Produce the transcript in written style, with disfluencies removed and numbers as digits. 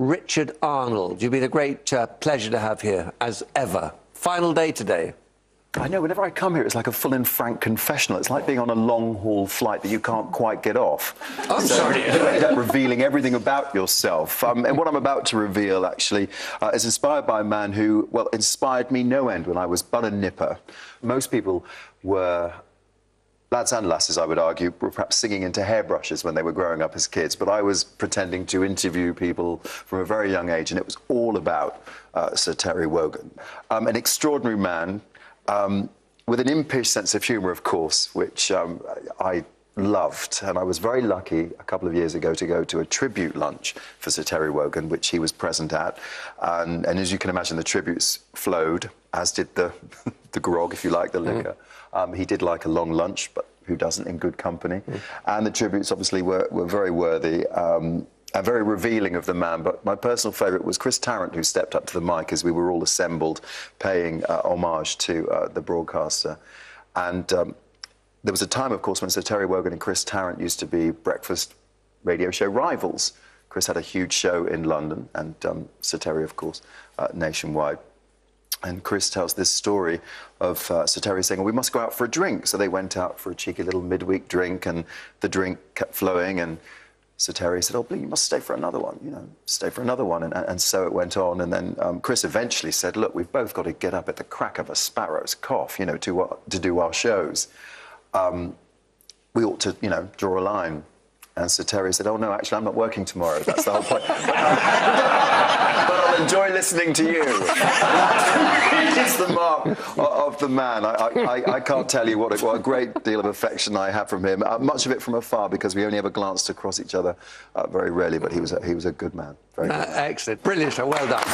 Richard Arnold. You've been a great pleasure to have here, as ever. Final day today. I know, whenever I come here, it's like a full and frank confessional. It's like being on a long-haul flight that you can't quite get off. I'm sorry. You end up revealing everything about yourself. And what I'm about to reveal, actually, is inspired by a man who, well, inspired me no end when I was but a nipper. Most people were... lads and lasses, I would argue, were perhaps singing into hairbrushes when they were growing up as kids, but I was pretending to interview people from a very young age, and it was all about Sir Terry Wogan. An extraordinary man, with an impish sense of humour, of course, which I loved. And I was very lucky a couple of years ago to go to a tribute lunch for Sir Terry Wogan, which he was present at. And as you can imagine, the tributes flowed, as did the grog, if you like, the liquor. He did like a long lunch, but who doesn't in good company? And the tributes obviously were very worthy and very revealing of the man. But my personal favourite was Chris Tarrant, who stepped up to the mic as we were all assembled, paying homage to the broadcaster. And there was a time, of course, when Sir Terry Wogan and Chris Tarrant used to be breakfast radio show rivals. Chris had a huge show in London, and Sir Terry, of course, nationwide. And Chris tells this story of Sir Terry saying, well, we must go out for a drink. So they went out for a cheeky little midweek drink, and the drink kept flowing. And Sir Terry said, oh, please, you must stay for another one, you know, stay for another one. And so it went on. And then Chris eventually said, look, we've both got to get up at the crack of a sparrow's cough, you know, to do our shows. We ought to, you know, draw a line. And Sir Terry said, oh, no, actually, I'm not working tomorrow. That's the whole point. But I'll enjoy listening to you. It's the mark of the man. I can't tell you what a great deal of affection I have from him. Much of it from afar, because we only ever glanced across each other very rarely. But he was a good man. Very good. Excellent. Brilliant. Well done.